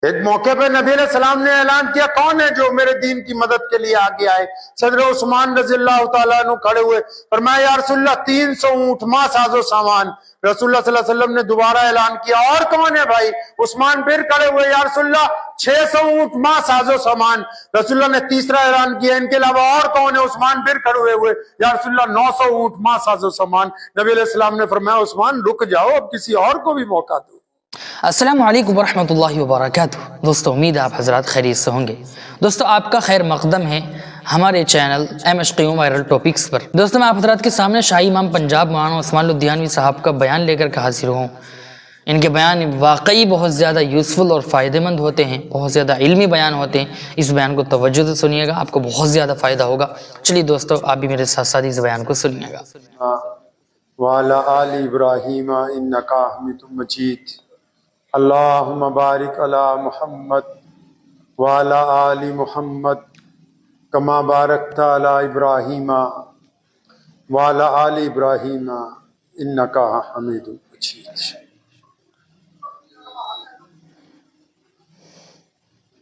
एक मौके पे नबी अलैहिस्सलाम ने ऐलान किया, कौन है जो मेरे दीन की मदद के लिए आगे आए। सदर उस्मान रज़ियल्लाहु ताला अन्हु खड़े हुए, फरमाया या रसूलल्लाह 300 ऊंट मां साजो सामान। रसूलुल्लाह सल्लल्लाहु अलैहि वसल्लम ने दोबारा ऐलान किया, और कौन है भाई। उस्मान फिर खड़े हुए, या रसूलल्लाह 600 ऊंट मां साजो सामान। रसूलुल्लाह ने तीसरा ऐलान किया, इनके अलावा और कौन है। उस्मान फिर खड़े हुए, या रसूलल्लाह 900 ऊंट मां साजो सामान। नबी अलैहिस्सलाम ने फरमाया, उस्मान रुक जाओ, अब किसी और को भी मौका दो। अस्सलामु अलैकुम वरहमतुल्लाहि वबरकातुहू। दोस्तों, उम्मीद है आप हजरात खैरियत से होंगे। दोस्तों, आपका खैर मकदम है हमारे channel MH Qayyum viral topics पर। दोस्तों, मैं आप हजरात के सामने शाही इमाम पंजाब मौलाना उस्मान लुधियानवी साहब का बयान लेकर के हाजिर हूँ। इनके बयान वाकई बहुत ज़्यादा यूज़फुल और फ़ायदेमंद होते हैं, बहुत ज़्यादा इल्मी बयान होते हैं। इस बयान को तवज्जो से सुनिएगा, आपको बहुत ज़्यादा फ़ायदा होगा। चलिए दोस्तों, आप भी मेरे साथ साथ इस बयान को सुनिएगा। वाला आलि इब्राहीम इन्नका हमीदुम मजीद। अल्लाहुम्मा बारिक अला मुहम्मद वाला आलि मुहम्मद कमा बारकता अला इब्राहीम वाला आलि इब्राहीम इन्नका हमीदुम मजीद।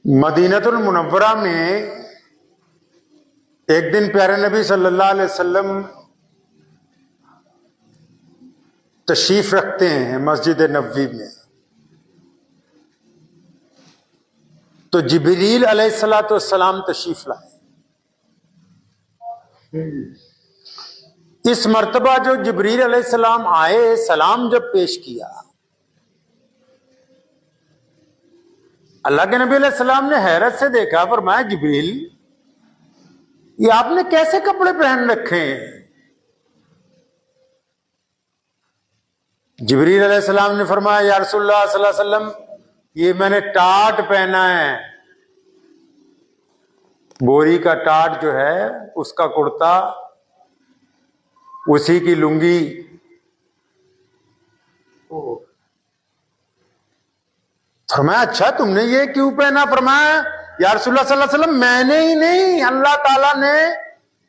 मदीनतुल मुनव्वरा में एक दिन प्यारे नबी सल्लल्लाहु अलैहि वसल्लम तशरीफ रखते हैं मस्जिद नबवी में। तो जिब्रील अलैहिस्सलातु वस्सलाम तशरीफ लाए। इस मर्तबा जो जिब्रील अलैहिस्सलाम आए, सलाम जब पेश किया, अल्लाह के नबी अलैहिस्सलाम ने हैरत से देखा, फरमाया जिब्रील ये आपने कैसे कपड़े पहन रखे हैं। जिब्रील अलैहिस्सलाम ने फरमाया या रसूलल्लाह सल्लल्लाहु अलैहि वसल्लम ये मैंने टाट पहना है, बोरी का टाट जो है उसका कुर्ता, उसी की लुंगी। फरमाया अच्छा तुमने ये क्यों पहना। फरमाया या रसूलल्लाह सल्लल्लाहु अलैहि वसल्लम मैंने ही नहीं, अल्लाह ताला ने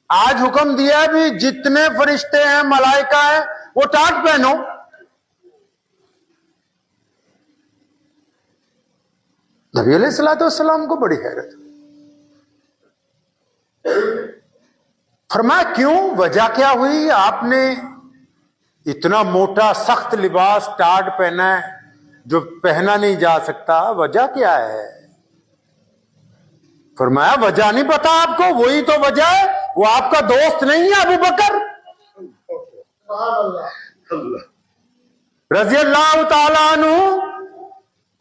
आज हुक्म दिया भी जितने फरिश्ते हैं, मलाइका है, वो टाट पहनो। नबी अलैहिस्सलातु वस्सलाम को बड़ी हैरत। फरमाया क्यों, वजह क्या हुई, आपने इतना मोटा सख्त लिबास टाट पहना है जो पहना नहीं जा सकता, वजह क्या है। फरमाया वजह नहीं पता आपको, वही तो वजह है, वो आपका दोस्त नहीं है अबू बकर रज़ियल्लाहु ताला अन्हु।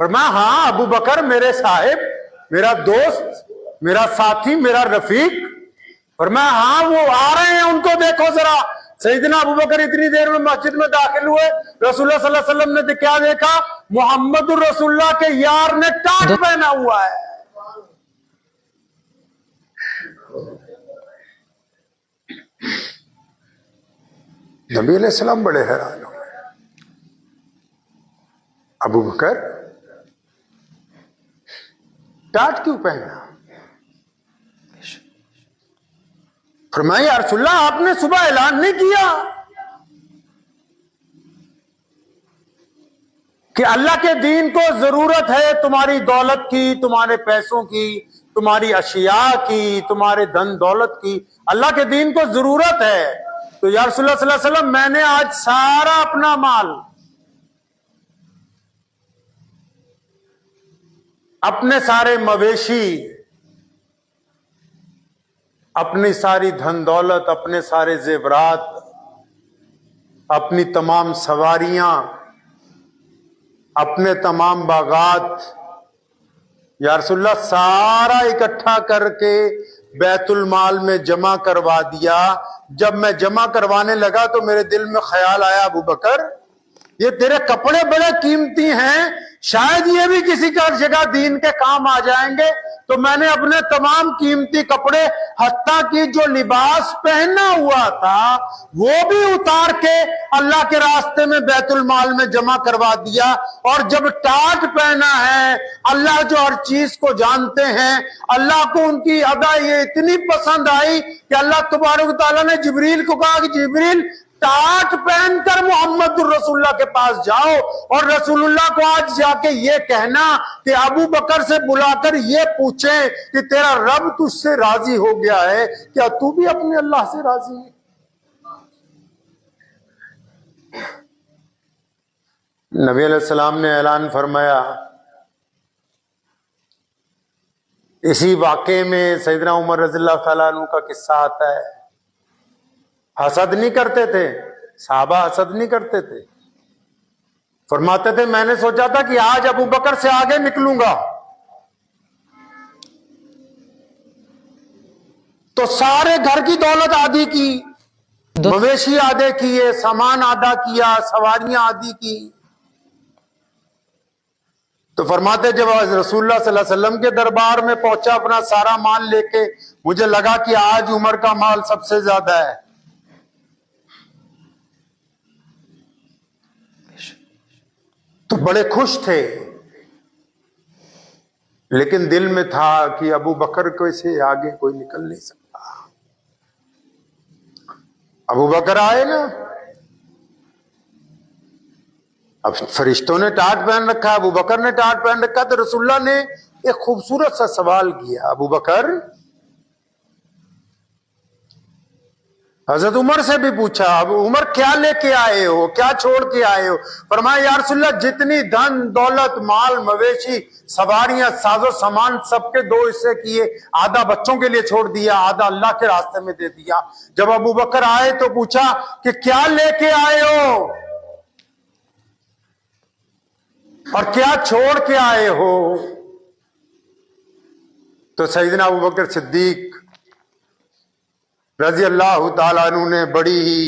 फरमाया हाँ अबू बकर मेरे साहिब, मेरा दोस्त, मेरा साथी, मेरा रफीक। फरमाया हाँ वो आ रहे हैं, उनको देखो जरा। सैयदना अबू बकर इतनी देर में मस्जिद में दाखिल हुए, रसूलुल्लाह सल्लल्लाहु अलैहि वसल्लम ने क्या देखा, मोहम्मदुर रसूलुल्लाह के यार ने टाट पहना हुआ है। नबी अलैहिस्सलाम बड़े हैरान हो गए, अबू बकर टाट क्यों पहना। फरमाया या रसूलल्लाह आपने सुबह ऐलान नहीं किया कि अल्लाह के दीन को जरूरत है तुम्हारी दौलत की, तुम्हारे पैसों की, तुम्हारी अशिया की, तुम्हारे धन दौलत की, अल्लाह के दीन को जरूरत है। तो या रसूलल्लाह सल्लल्लाहु अलैहि वसल्लम मैंने आज सारा अपना माल, अपने सारे मवेशी, अपनी सारी धन दौलत, अपने सारे जेवरात, अपनी तमाम सवारियां, अपने तमाम बागात, या रसूलल्लाह सारा इकट्ठा करके बैतुल माल में जमा करवा दिया। जब मैं जमा करवाने लगा तो मेरे दिल में ख्याल आया अबू बकर ये तेरे कपड़े बड़े कीमती हैं, शायद ये भी किसी का जगह दीन के काम आ जाएंगे। तो मैंने अपने तमाम कीमती कपड़े, हत्ता की जो लिबास पहना हुआ था, वो भी उतार के अल्लाह के रास्ते में बैतुल माल में जमा करवा दिया। और जब टाट पहना है, अल्लाह जो हर चीज को जानते हैं, अल्लाह को उनकी अदा ये इतनी पसंद आई कि अल्लाह तबारक व तआला ने जिब्रील को कहा कि जिब्रील टाट पहनकर मोहम्मद रसूलुल्लाह के पास जाओ और रसूलुल्लाह को आज जाके ये कहना कि अबू बकर से बुलाकर ये पूछे कि तेरा रब तुझसे राजी हो गया है, क्या तू भी अपने अल्लाह से राजी है? नबी अलैहिस्सलाम ने ऐलान फरमाया। इसी वाक़े में सैयदना उमर रज़ियल्लाहु तआला अन्हु का किस्सा आता है। हसद नहीं करते थे साहबा, हसद नहीं करते थे। फरमाते थे मैंने सोचा था कि आज अबू बकर से आगे निकलूंगा तो सारे घर की दौलत आधी की, मवेशी आधे किए, सामान आधा किया, सवारियां आधी की। तो फरमाते जब रसूलुल्लाह सल्लल्लाहु अलैहि वसल्लम के दरबार में पहुंचा अपना सारा माल लेके, मुझे लगा कि आज उमर का माल सबसे ज्यादा है। तो बड़े खुश थे, लेकिन दिल में था कि अबू बकर को से आगे कोई निकल नहीं सकता। अबू बकर आए ना, अब फरिश्तों ने टाट पहन रखा, अबू बकर ने टाट पहन रखा, तो रसूलुल्लाह ने एक खूबसूरत सा सवाल किया, अबू बकर, हजरत उमर से भी पूछा, अब उमर क्या लेके आए हो, क्या छोड़ के आए हो? फरमाया या रसूलल्लाह जितनी धन दौलत माल मवेशी सवारियां साजो सामान सबके दो हिस्से किए, आधा बच्चों के लिए छोड़ दिया, आधा अल्लाह के रास्ते में दे दिया। जब अबू बकर आए तो पूछा कि क्या लेके आए हो और क्या छोड़ के आए हो? तो सैयदना अबू बकर सिद्दीक रजी अल्लाह ताला अन्हु ने बड़ी ही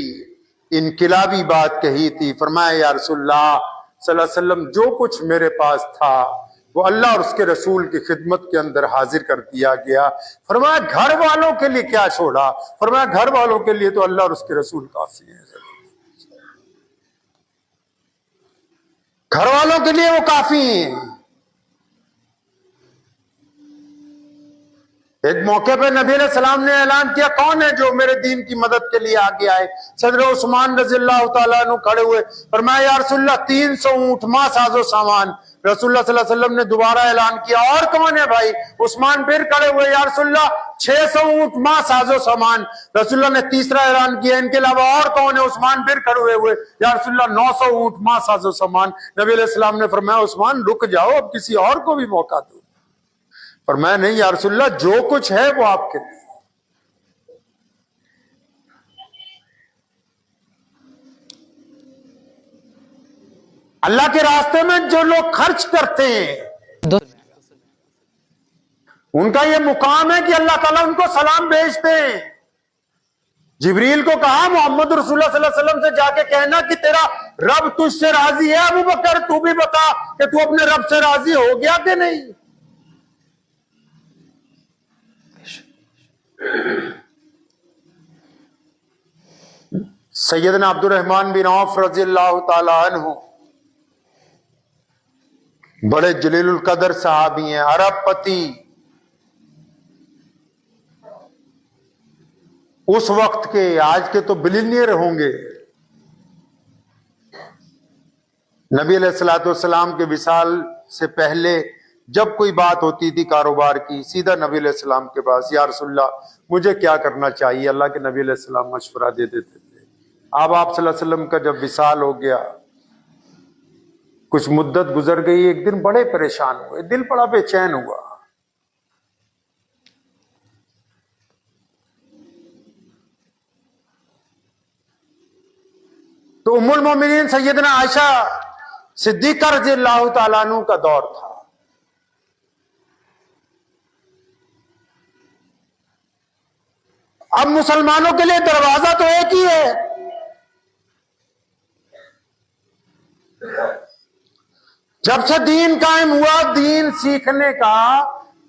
इनकिलाबी बात कही थी। फरमाया या रसूलल्लाह सल्लल्लाहु अलैहि वसल्लम जो कुछ मेरे पास था वो अल्लाह और उसके रसूल की खिदमत के अंदर हाजिर कर दिया गया। फरमाया घर वालों के लिए क्या छोड़ा? फरमाया घर वालों के लिए तो अल्लाह और उसके रसूल काफी है, घर वालों के लिए वो काफी है। एक मौके पे नबी अलैहिस्सलाम ने ऐलान किया, कौन है जो मेरे दीन की मदद के लिए आगे आए? सदर उस्मान रज़ियल्लाहु ताला अन्हु खड़े हुए, फरमाया या रसूलल्लाह 300 ऊंट मां साजो सामान। रसूलुल्लाह सल्लल्लाहु अलैहि वसल्लम ने दोबारा ऐलान किया, और कौन है भाई? उस्मान फिर खड़े हुए, या रसूलल्लाह 600 ऊंट मां साजो सामान। रसूलुल्लाह ने तीसरा ऐलान किया, इनके अलावा और कौन है? उस्मान फिर खड़े हुए, या रसूलल्लाह 900 ऊंट मां साजो सामान। नबी अलैहिस्सलाम ने फरमाया उस्मान रुक जाओ, अब किसी और को भी मौका दो। पर मैं नहीं या रसूलल्लाह जो कुछ है वो आपके लिए। अल्लाह के रास्ते में जो लोग खर्च करते हैं उनका ये मुकाम है कि अल्लाह ताला उनको सलाम भेजते हैं। जिब्रील को कहा मोहम्मद रसूलुल्लाह सल्लल्लाहु अलैहि वसल्लम से जाके कहना कि तेरा रब तुझसे राजी है। अबू बकर तू भी बता कि तू अपने रब से राजी हो गया कि नहीं? सैयदना अब्दुर्रहमान बिन औफ रज़ियल्लाहु ताला अन्हु बड़े जलीलुल कदर सहाबी हैं, अरबपति। उस वक्त के, आज के तो बिलियनियर होंगे। नबी अलैहिस्सलातु वस्सलाम के विसाल से पहले जब कोई बात होती थी कारोबार की, सीधा नबी अलैहिस्सलाम के पास, या रसूलल्लाह मुझे क्या करना चाहिए? अल्लाह के नबी अलैहिस्सलाम मशवरा दे देते थे। अब आप सल्लल्लाहु अलैहि वसल्लम का जब विसाल हो गया, कुछ मुद्दत गुजर गई, एक दिन बड़े परेशान हुए, दिल बड़ा बेचैन हुआ। तो उम्मुल मोमिनीन सैयदना आयशा सिद्दीका रज़ियल्लाहु ताला अन्हु का दौर था। अब मुसलमानों के लिए दरवाजा तो एक ही है, जब से दीन कायम हुआ दीन सीखने का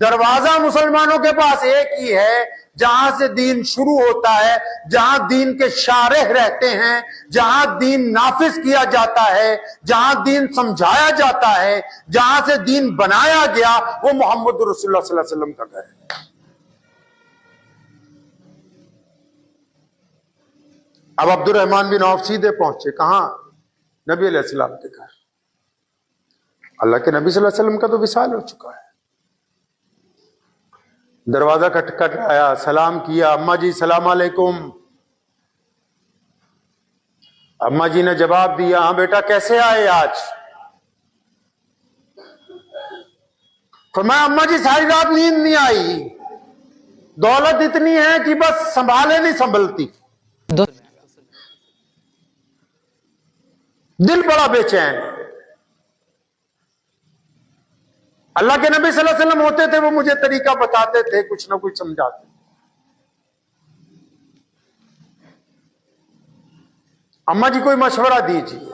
दरवाजा मुसलमानों के पास एक ही है। जहां से दीन शुरू होता है, जहां दीन के शारेह रहते हैं, जहां दीन नाफिज किया जाता है, जहां दीन समझाया जाता है, जहां से दीन बनाया गया, वो मोहम्मद रसूलुल्लाह सल्लल्लाहु अलैहि वसल्लम का घर है। अब अब्दुर्रहमान बिन औफ सीधे पहुंचे कहां? नबी अलैहिस्सलाम के घर। अल्लाह के नबी सल्लल्लाहु अलैहि वसल्लम का तो विसाल हो चुका है। दरवाजा खटखट आया, सलाम किया, अम्मा जी सलाम अलैकुम। अम्मा जी ने जवाब दिया, हाँ बेटा कैसे आए आज? फरमाया अम्मा जी सारी रात नींद नहीं आई, दौलत इतनी है कि बस संभाले नहीं संभलती, दिल बड़ा बेचैन। अल्लाह के नबी सल्लल्लाहु अलैहि वसल्लम होते थे, वो मुझे तरीका बताते थे, कुछ ना कुछ समझाते। अम्मा जी कोई मशवरा दीजिए।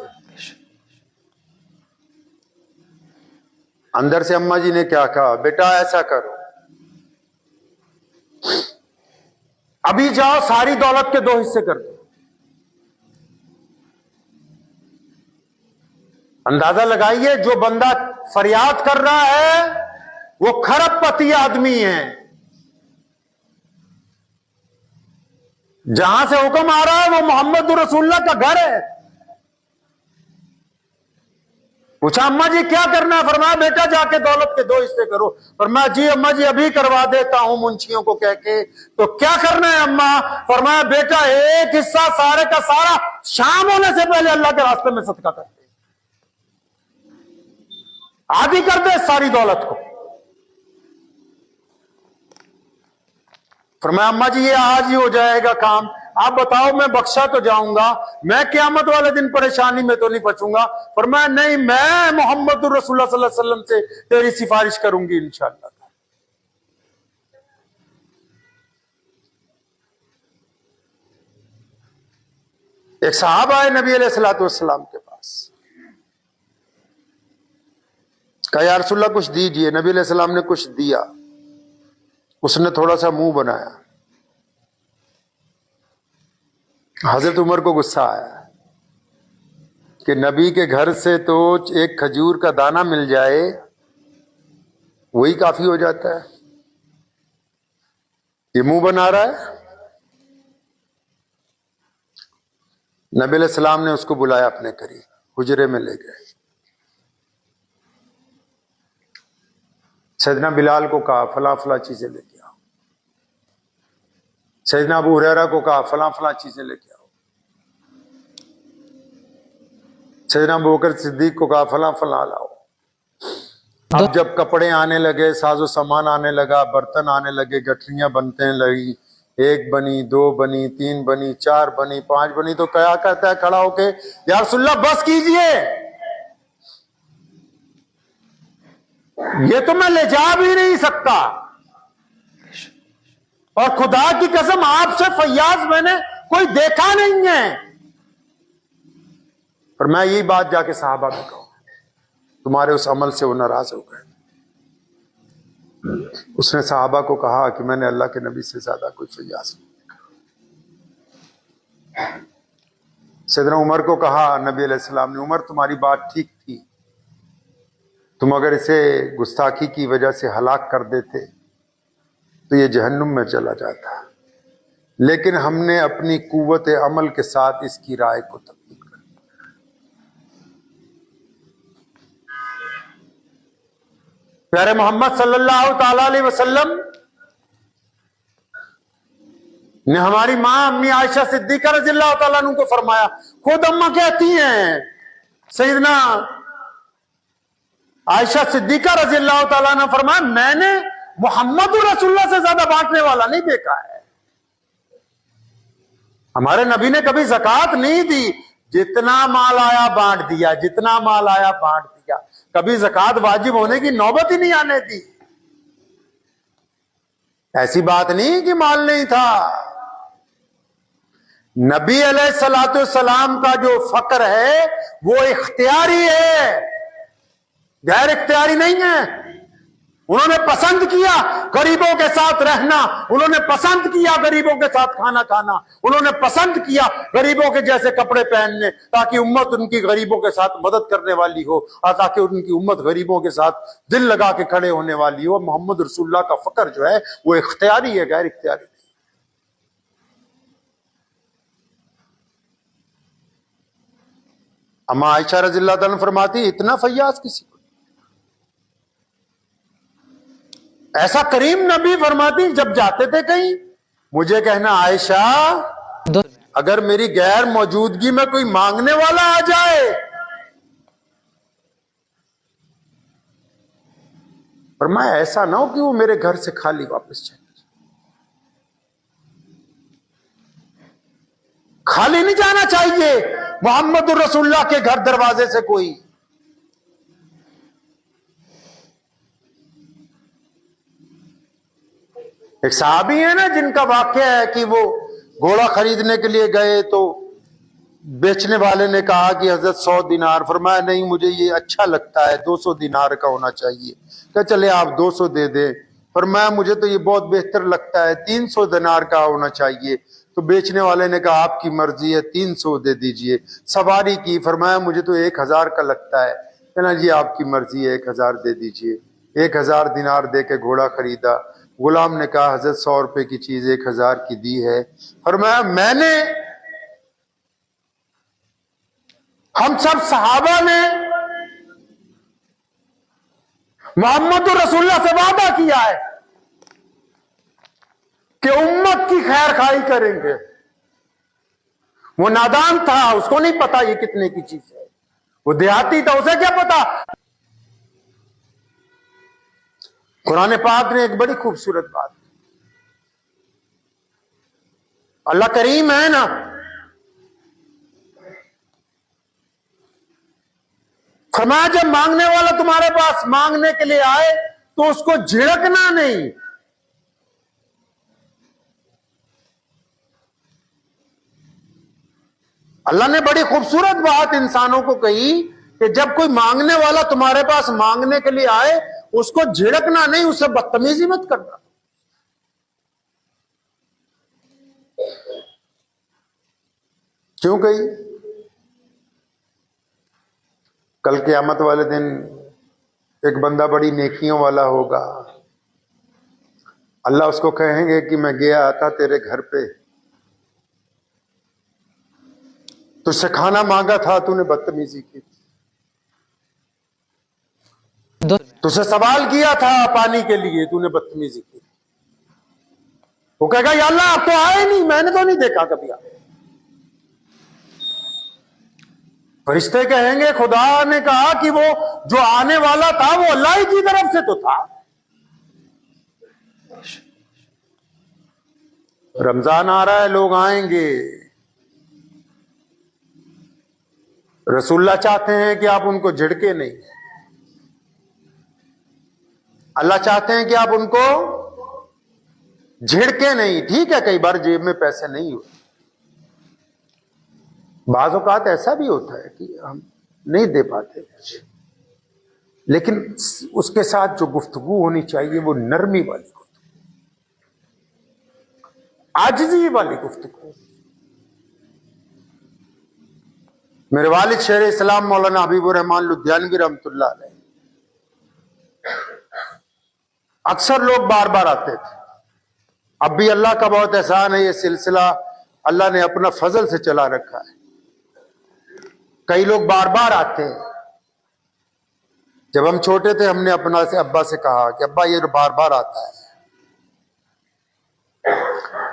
अंदर से अम्मा जी ने क्या कहा, बेटा ऐसा करो, अभी जाओ सारी दौलत के 2 हिस्से कर दो। अंदाजा लगाइए, जो बंदा फरियाद कर रहा है वो खरबपति आदमी है। जहां से हुक्म आ रहा है वो मोहम्मद रसूलुल्लाह का घर है। पूछा अम्मा जी क्या करना है? फरमाया बेटा जाके दौलत के 2 हिस्से करो। फरमाया जी अम्मा जी अभी करवा देता हूं मुंशियों को कह के। तो क्या करना है अम्मा? फरमाया बेटा एक हिस्सा सारे का सारा शाम होने से पहले अल्लाह के रास्ते में सदका कर दे, आधी कर दे सारी दौलत को। फरमाया अम्मा जी ये आज ही हो जाएगा काम, आप बताओ मैं बख्शा तो जाऊंगा, मैं क़यामत वाले दिन परेशानी में तो नहीं बचूंगा? फरमाया नहीं, मैं मोहम्मद रसूलुल्लाह सल्लल्लाहु अलैहि वसल्लम से तेरी सिफारिश करूंगी इंशाअल्लाह। एक सहाबा आए नबी अलैहिस्सलातु वस्सलाम के पास, कहा या रसूलल्लाह कुछ दीजिए। नबी अलैहिस्सलाम ने कुछ दिया, उसने थोड़ा सा मुंह बनाया। हजरत उमर को गुस्सा आया कि नबी के घर से तो एक खजूर का दाना मिल जाए वही काफी हो जाता है, ये मुंह बना रहा है। नबी अलैहिस्सलाम ने उसको बुलाया अपने करीब, हुजरे में ले गए। सैयदना बिलाल को कहा फला फला चीजें लेके आओ। सैयदना अबू हुरैरा को कहा फला फला चीजें लेके आओ। सैयदना अबू बकर सिद्दीक को कहा फला फला लाओ। अब जब कपड़े आने लगे, साजो सामान आने लगा, बर्तन आने लगे, गठरियां बनते लगी, 1 बनी, 2 बनी, 3 बनी, 4 बनी, 5 बनी, तो क्या कहता है खड़ा होके, या रसूलल्लाह बस कीजिए, ये तो मैं ले जा भी नहीं सकता, और खुदा की कसम आपसे फैयाज मैंने कोई देखा नहीं है। पर मैं यही बात जाके साहबा में कहूं, तुम्हारे उस अमल से वो नाराज हो गए। उसने साहबा को कहा कि मैंने अल्लाह के नबी से ज्यादा कोई फैयाज नहीं देखा। सैयदना उमर को कहा नबी अलैहिस्सलाम ने, उमर तुम्हारी बात ठीक थी, तुम अगर इसे गुस्ताखी की वजह से हलाक कर देते तो ये जहन्नुम में चला जाता, लेकिन हमने अपनी कुव्वत अमल के साथ इसकी राय को तब्दील कर दिया। प्यारे मोहम्मद सल्लल्लाहु ताला अलैहि वसल्लम ने हमारी मां अम्मी आयशा सिद्दीका रज़ियल्लाहु ताला अन्हा को फरमाया, खुद अम्मा कहती हैं, सैयदना आयशा सिद्दीका रज़ियल्लाहु ताला अन्हा फरमाया, मैंने मोहम्मद रसूलुल्लाह से ज्यादा बांटने वाला नहीं देखा है। हमारे नबी ने कभी ज़कात नहीं दी, जितना माल आया बांट दिया, जितना माल आया बांट दिया, कभी ज़कात वाजिब होने की नौबत ही नहीं आने दी। ऐसी बात नहीं कि माल नहीं था। नबी अलैहिस्सलातु वस्सलाम का जो फक्र है वो इख्तियारी है, गैर इख्तियारी नहीं है। उन्होंने पसंद किया गरीबों के साथ रहना, उन्होंने पसंद किया गरीबों के साथ खाना खाना, उन्होंने पसंद किया गरीबों के जैसे कपड़े पहनने, ताकि उम्मत उनकी गरीबों के साथ मदद करने वाली हो और ताकि उनकी उम्मत गरीबों के साथ दिल लगा के खड़े होने वाली हो। मोहम्मद रसूलुल्लाह का फक्र जो है वो इख्तियारी है, गैर इख्तियारी नहीं। अम्मा आयशा रज़ियल्लाहु अन्हा फरमाती इतना फैयाज किसी को, ऐसा करीम नबी फरमाती जब जाते थे कहीं मुझे कहना आयशा अगर मेरी गैर मौजूदगी में कोई मांगने वाला आ जाए, पर मैं ऐसा ना हो कि वो मेरे घर से खाली वापस चले, खाली नहीं जाना चाहिए मोहम्मद रसूलुल्लाह के घर दरवाजे से कोई। एक साहबी है ना जिनका वाक्य है कि वो घोड़ा खरीदने के लिए गए तो बेचने वाले ने कहा कि हजरत 100 दिनार, फरमाया नहीं मुझे ये अच्छा लगता है 200 दिनार का होना चाहिए, क्या चले आप 200 दे दे, फरमाया मुझे तो ये बहुत बेहतर लगता है 300 दिनार का होना चाहिए, तो बेचने वाले ने कहा आपकी मर्जी है 300 दे दीजिए, सवारी की, फरमाया मुझे तो 1000 का लगता है, कहना जी आपकी मर्जी है 1000 दे दीजिए, 1000 दिनार दे के घोड़ा खरीदा। गुलाम ने कहा हजरत 100 रुपए की चीज 1000 की दी है, फरमाया मैंने, हम सब सहाबा ने मोहम्मद रसूलुल्लाह से वादा किया है कि उम्मत की खैर खाई करेंगे। वो नादान था, उसको नहीं पता ये कितने की चीज है, वो देहाती था, उसे क्या पता। कुरान पाक ने एक बड़ी खूबसूरत बात, अल्लाह करीम है ना, फरमाया जब मांगने वाला तुम्हारे पास मांगने के लिए आए तो उसको झिड़कना नहीं, अल्लाह ने बड़ी खूबसूरत बात इंसानों को कही कि जब कोई मांगने वाला तुम्हारे पास मांगने के लिए आए उसको झिड़कना नहीं, उससे बदतमीजी मत करना। क्यों कही? कल क़यामत वाले दिन एक बंदा बड़ी नेकियों वाला होगा, अल्लाह उसको कहेंगे कि मैं गया था तेरे घर पे, तुझसे खाना मांगा था, तूने बदतमीजी की, तुझसे सवाल किया था पानी के लिए, तूने बदतमीजी की। वो कहेगा या अल्लाह आप तो आए नहीं, मैंने तो नहीं देखा कभी आप। फरिश्ते कहेंगे खुदा ने कहा कि वो जो आने वाला था वो अल्लाह ही की तरफ से तो था। रमजान आ रहा है, लोग आएंगे, रसूलुल्लाह चाहते हैं कि आप उनको झिड़के नहीं, अल्लाह चाहते हैं कि आप उनको झिड़के नहीं। ठीक है कई बार जेब में पैसे नहीं हुए, बाज़ औक़ात ऐसा भी होता है कि हम नहीं दे पाते, लेकिन उसके साथ जो गुफ्तगू होनी चाहिए वो नरमी वाली गुफ्तगू, आजिज़ी वाली गुफ्तगू। मेरे वालिद शेर इस्लाम मौलाना हबीबुर रहमान लुधियानवी रहमतुल्लाह अलैह, अक्सर लोग बार बार आते थे, अब भी अल्लाह का बहुत एहसान है, ये सिलसिला अल्लाह ने अपना फजल से चला रखा है। कई लोग बार बार आते हैं। जब हम छोटे थे हमने अपना से अब्बा से कहा कि अब्बा ये बार बार आता है,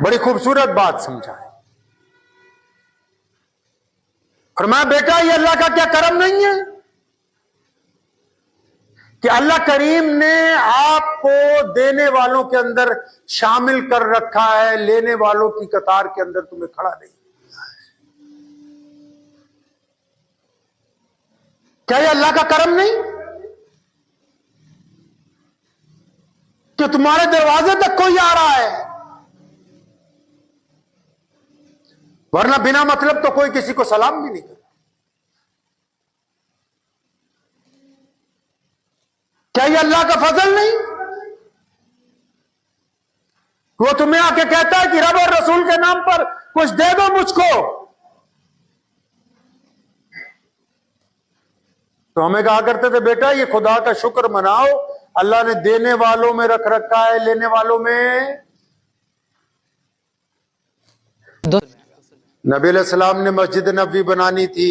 बड़ी खूबसूरत बात समझाए, फरमाया बेटा ये अल्लाह का क्या करम नहीं है कि अल्लाह करीम ने आपको देने वालों के अंदर शामिल कर रखा है, लेने वालों की कतार के अंदर तुम्हें खड़ा नहीं। क्या ये अल्लाह का करम नहीं कि तुम्हारे दरवाजे तक कोई आ रहा है? वरना बिना मतलब तो कोई किसी को सलाम भी नहीं करता। क्या ये अल्लाह का फजल नहीं? वो तुम्हें आके कहता है कि रब और रसूल के नाम पर कुछ दे दो मुझको, तो हमें कहा करते थे बेटा ये खुदा का शुक्र मनाओ, अल्लाह ने देने वालों में रख रखा है, लेने वालों में। नबी अलैहिस्सलाम ने मस्जिद नबवी बनानी थी,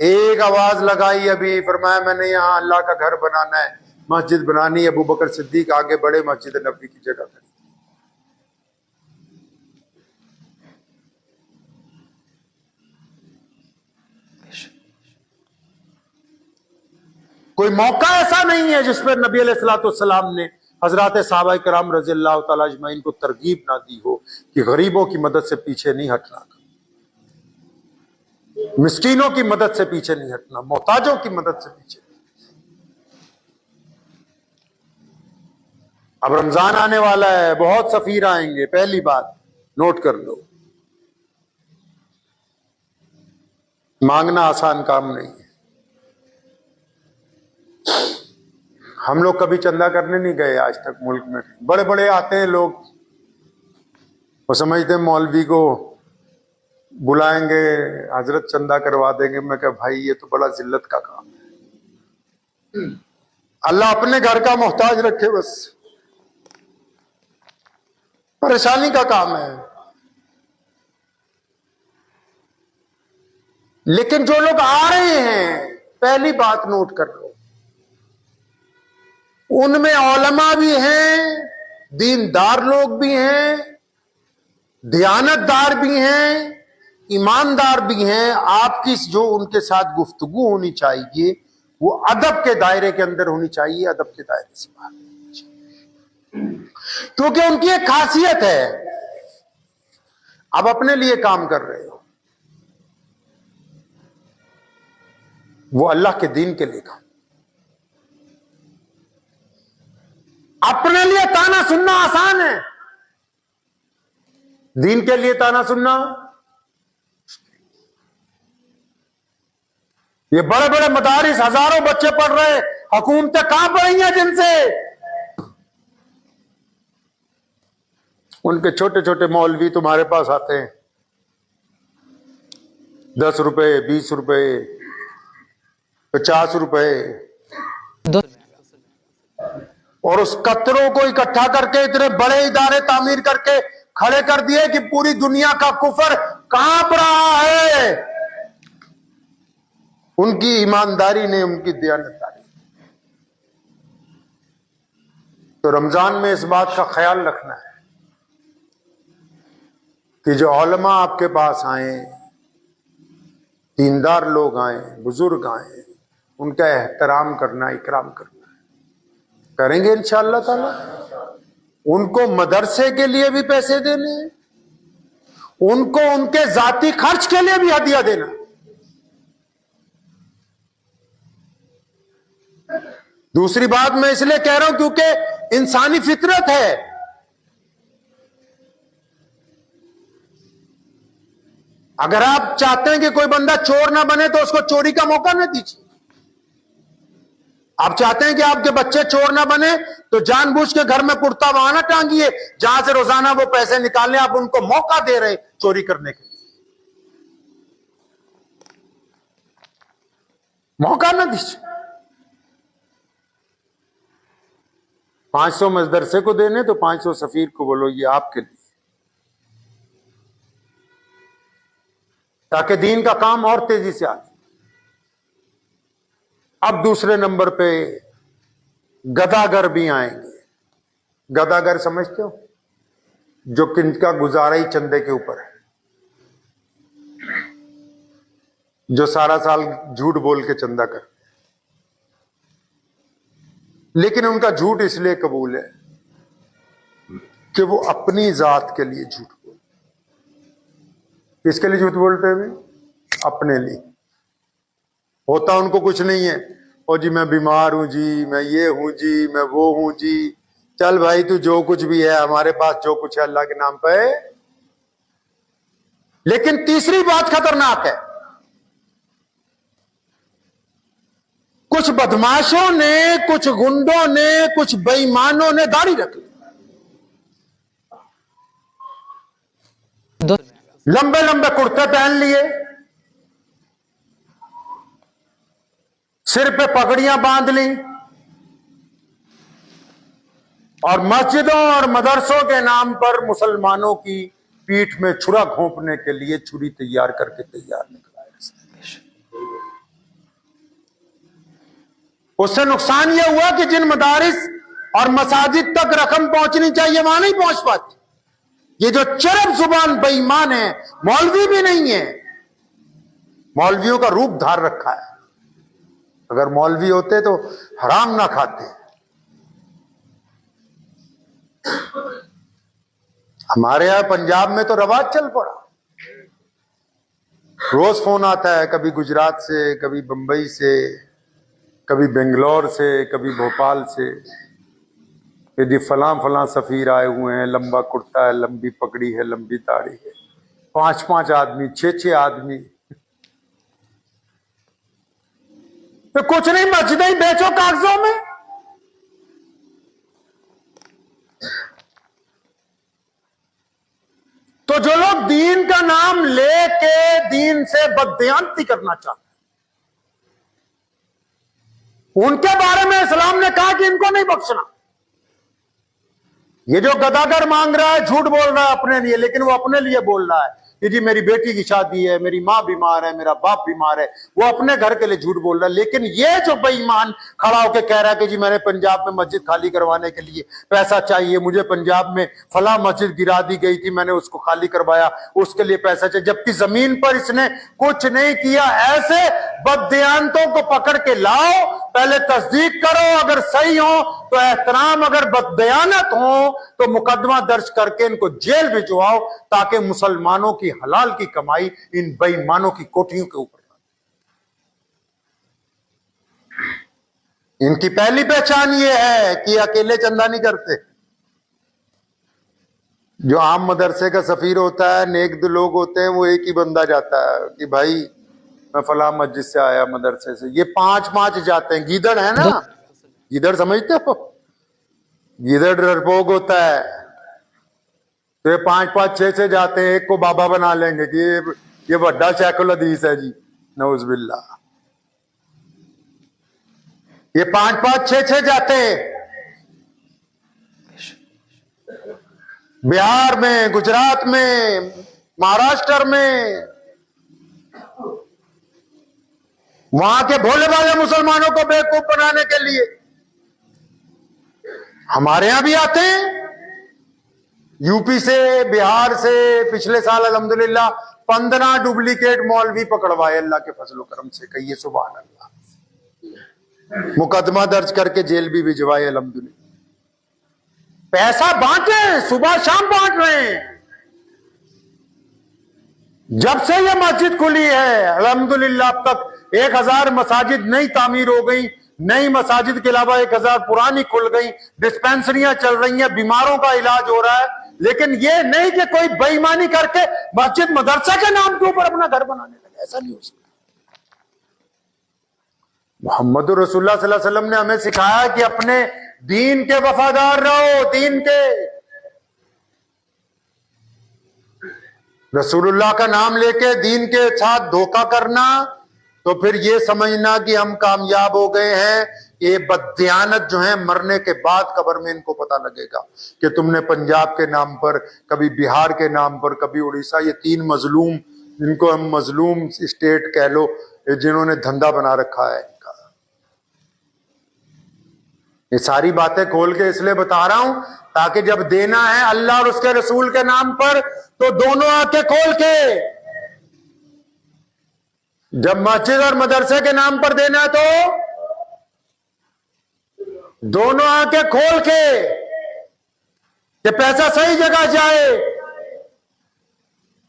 एक आवाज लगाई अभी, फरमाया मैंने यहाँ अल्लाह का घर बनाना है, मस्जिद बनानी है। अबू बकर सिद्दीक आगे बड़े, मस्जिद नबी की जगह खड़ी। कोई मौका ऐसा नहीं है जिस पर नबी अलैहिस्सलाम ने हजरत सहाबा कराम रज़ी अल्लाह तआला अजमईन को तरगीब ना दी हो कि गरीबों की मदद से पीछे नहीं हटना, मिस्कीनों की मदद से पीछे नहीं हटना, मोहताजों की मदद से पीछे। अब रमजान आने वाला है, बहुत सफीर आएंगे। पहली बात नोट कर लो, मांगना आसान काम नहीं है। हम लोग कभी चंदा करने नहीं गए आज तक मुल्क में। बड़े बड़े आते हैं लोग, वो समझते हैं मौलवी को बुलाएंगे, हजरत चंदा करवा देंगे। मैं कहा भाई ये तो बड़ा जिल्लत का काम है। अल्लाह अपने घर का मोहताज रखे, बस परेशानी का काम है। लेकिन जो लोग आ रहे हैं, पहली बात नोट कर लो, उनमें औलमा भी हैं, दीनदार लोग भी हैं, दयानतदार भी हैं, ईमानदार भी हैं। आपकी जो उनके साथ गुफ्तगू होनी चाहिए वो अदब के दायरे के अंदर होनी चाहिए, अदब के दायरे से बाहर नहीं होनी चाहिए। क्योंकि उनकी एक खासियत है, आप अपने लिए काम कर रहे हो, वो अल्लाह के दीन के लिए काम। अपने लिए ताना सुनना आसान है, दीन के लिए ताना सुनना। ये बड़े बड़े मदारिस हजारों बच्चे पढ़ रहे, हुकूमतें कहां पढ़ी हैं जिनसे? उनके छोटे छोटे मौलवी तुम्हारे पास आते हैं, 10 रुपए, 20 रुपए, 50 रुपए, और उस कतरों को इकट्ठा करके इतने बड़े इदारे तामीर करके खड़े कर दिए कि पूरी दुनिया का कुफर कांप रहा है। उनकी ईमानदारी ने, उनकी दयानतदारी। तो रमजान में इस बात का ख्याल रखना है कि जो औलमा आपके पास आए, दीनदार लोग आए, बुजुर्ग आए, उनका एहतराम करना, इकराम करना करेंगे इंशाअल्लाह ताला। उनको मदरसे के लिए भी पैसे देने, उनको उनके जाती खर्च के लिए भी हदिया देना। दूसरी बात मैं इसलिए कह रहा हूं क्योंकि इंसानी फितरत है। अगर आप चाहते हैं कि कोई बंदा चोर ना बने तो उसको चोरी का मौका ना दीजिए। आप चाहते हैं कि आपके बच्चे चोर ना बने तो जानबूझ के घर में कुर्ता बहाना टांगिए, जहां से रोजाना वो पैसे निकालने, आप उनको मौका दे रहे चोरी करने के लिए। मौका ना दीजिए। 500 मदरसे को देने तो 500 सफीर को बोलो ये आपके लिए, ताकि दीन का काम और तेजी से आए। अब दूसरे नंबर पे गदागर भी आएंगे। गदागर समझते हो? जो किनका गुजारा ही चंदे के ऊपर है, जो सारा साल झूठ बोल के चंदा करते हैं, लेकिन उनका झूठ इसलिए कबूल है कि वो अपनी जात के लिए झूठ बोलते। किसके लिए झूठ बोलते हैं भाई? अपने लिए। होता उनको कुछ नहीं है, और जी मैं बीमार हूं जी, मैं ये हूं जी, मैं वो हूं जी। चल भाई तू जो कुछ भी है, हमारे पास जो कुछ है अल्लाह के नाम पे। लेकिन तीसरी बात खतरनाक है, कुछ बदमाशों ने, कुछ गुंडों ने, कुछ बेईमानों ने दाढ़ी रख ली, लंबे लंबे कुर्ते पहन लिए, सिर पे पगड़ियां बांध ली, और मस्जिदों और मदरसों के नाम पर मुसलमानों की पीठ में छुरा घोंपने के लिए छुरी तैयार करके तैयार निकला है। उससे नुकसान यह हुआ कि जिन मदारिस और मसाजिद तक रकम पहुंचनी चाहिए वहां नहीं पहुंच पाती। ये जो चरम जुबान बेईमान है, मौलवी भी नहीं है, मौलवियों का रूप धार रखा है। अगर मौलवी होते तो हराम ना खाते। हमारे यहां पंजाब में तो रवाज चल पड़ा, रोज फोन आता है, कभी गुजरात से, कभी बंबई से, कभी बेंगलोर से, कभी भोपाल से, कि जी फलां फलां सफीर आए हुए हैं, लंबा कुर्ता है, लंबी पगड़ी है, लंबी दाढ़ी है, 5-5 आदमी, 6-6 आदमी। तो कुछ नहीं, मस्जिदें ही बेचो कागजों में। तो जो लोग दीन का नाम लेके दीन से बदबयानती करना चाहते हैं, उनके बारे में इस्लाम ने कहा कि इनको नहीं बख्शना। ये जो गदागर मांग रहा है, झूठ बोल रहा है अपने लिए, लेकिन वो अपने लिए बोल रहा है कि जी मेरी बेटी की शादी है, मेरी माँ बीमार है, मेरा बाप बीमार है, वो अपने घर के लिए झूठ बोल रहा है। लेकिन ये जो बेईमान खड़ा होकर कह रहा है कि जी मैंने पंजाब में मस्जिद खाली करवाने के लिए पैसा चाहिए, मुझे पंजाब में फला मस्जिद गिरा दी गई थी, मैंने उसको खाली करवाया, उसके लिए पैसा चाहिए, जबकि जमीन पर इसने कुछ नहीं किया। ऐसे बददियानतों को पकड़ के लाओ, पहले तस्दीक करो, अगर सही हो तो एहतराम, अगर बददयानत हो तो मुकदमा दर्ज करके इनको जेल भिजवाओ, ताकि मुसलमानों की हलाल की कमाई इन बेईमानों की कोठियों के ऊपर। इनकी पहली पहचान ये है कि अकेले चंदा नहीं करते। जो आम मदरसे का सफीर होता है, नेक लोग होते हैं, वो एक ही बंदा जाता है कि भाई मैं फला मस्जिद से आया, मदरसे से। ये 5-5 जाते हैं। गीदड़ है ना, गीदड़ समझते हो, गीदड़ डरपोक होता है, तो ये 5-5, 6-6 जाते हैं, एक को बाबा बना लेंगे कि ये बड़ा शेखुल हदीस है जी, नऊजुबिल्लाह। ये 5-5, 6-6 जाते हैं। बिहार में, गुजरात में, महाराष्ट्र में, वहां के भोले भाले मुसलमानों को बेवकूफ बनाने के लिए हमारे यहां भी आते हैं। यूपी से, बिहार से पिछले साल अल्हम्दुलिल्लाह 15 डुप्लीकेट मौलवी पकड़वाए अल्लाह के फजल करम से। कहिए सुभान अल्लाह। मुकदमा दर्ज करके जेल भी भिजवाए अल्हम्दुलिल्लाह। पैसा बांटे, सुबह शाम बांट रहे हैं। जब से ये मस्जिद खुली है अल्हम्दुलिल्लाह अब तक 1000 मसाजिद नई तामीर हो गई, नई मसाजिद के अलावा 1000 पुरानी खुल गई, डिस्पेंसरियां चल रही हैं, बीमारों का इलाज हो रहा है। लेकिन ये नहीं कि कोई बेईमानी करके मस्जिद मदरसा के नाम के ऊपर अपना घर बनाने लगे, ऐसा नहीं हो सकता। मोहम्मद रसूलुल्लाह सल्लल्लाहु अलैहि वसल्लम ने हमें सिखाया कि अपने दीन के वफादार रहो, दीन के। रसूलुल्लाह का नाम लेके दीन के साथ धोखा करना तो फिर ये समझना कि हम कामयाब हो गए हैं। ये बददियानत जो है मरने के बाद कब्र में इनको पता लगेगा कि तुमने पंजाब के नाम पर, कभी बिहार के नाम पर, कभी उड़ीसा, ये 3 मजलूम, इनको हम मजलूम स्टेट कह लो, जिन्होंने धंधा बना रखा है इनका। ये सारी बातें खोल के इसलिए बता रहा हूं ताकि जब देना है अल्लाह और उसके रसूल के नाम पर तो दोनों आंखें खोल के, जब मस्जिद और मदरसे के नाम पर देना है तो दोनों आंखें खोल के कि पैसा सही जगह जाए।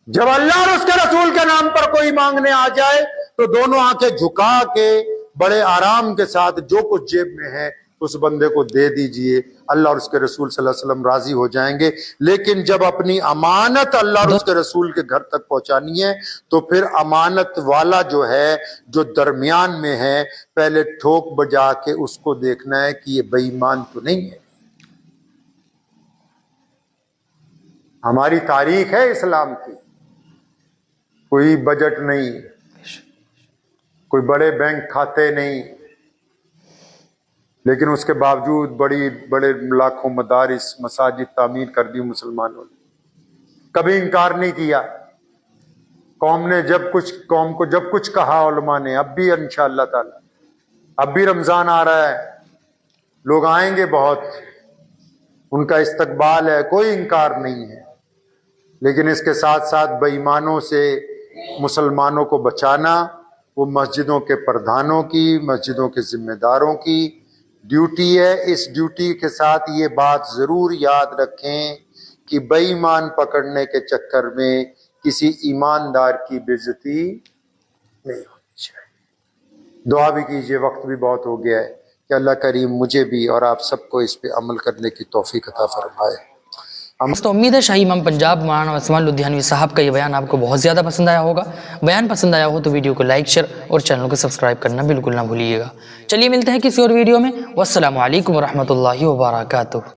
जब अल्लाह और उसके रसूल के नाम पर कोई मांगने आ जाए तो दोनों आंखें झुका के बड़े आराम के साथ जो कुछ जेब में है उस बंदे को दे दीजिए। अल्लाह और उसके रसूल सल्लल्लाहु अलैहि वसल्लम राजी हो जाएंगे। लेकिन जब अपनी अमानत अल्लाह और उसके रसूल के घर तक पहुंचानी है तो फिर अमानत वाला जो है, जो दरमियान में है, पहले ठोक बजा के उसको देखना है कि ये बेईमान तो नहीं है। हमारी तारीख है इस्लाम की, कोई बजट नहीं, कोई बड़े बैंक खाते नहीं, लेकिन उसके बावजूद बड़ी बड़े लाखों मदारिस, मसाजिद तामीर कर दी मुसलमानों ने। कभी इनकार नहीं किया। कौम को जब कुछ कहा उलमा ने, अब भी इंशाअल्लाह ताला अब भी रमजान आ रहा है, लोग आएंगे बहुत, उनका इस्तकबाल है, कोई इनकार नहीं है। लेकिन इसके साथ साथ बेईमानों से मुसलमानों को बचाना वो मस्जिदों के प्रधानों की, मस्जिदों के जिम्मेदारों की ड्यूटी है। इस ड्यूटी के साथ ये बात जरूर याद रखें कि बेईमान पकड़ने के चक्कर में किसी ईमानदार की बेइज्जती नहीं होनी चाहिए। दुआ भी कीजिए, वक्त भी बहुत हो गया है, कि अल्लाह करीम मुझे भी और आप सबको इस पे अमल करने की तौफीक अता फरमाए। तो उम्मीद है शाही इमाम पंजाब मौलाना उस्मान लुधियानवी साहब का ये बयान आपको बहुत ज़्यादा पसंद आया होगा। बयान पसंद आया हो तो वीडियो को लाइक, शेयर और चैनल को सब्सक्राइब करना बिल्कुल ना भूलिएगा। चलिए मिलते हैं किसी और वीडियो में। वस्सलामु अलैकुम वरहमतुल्लाहि वबरकातुहू।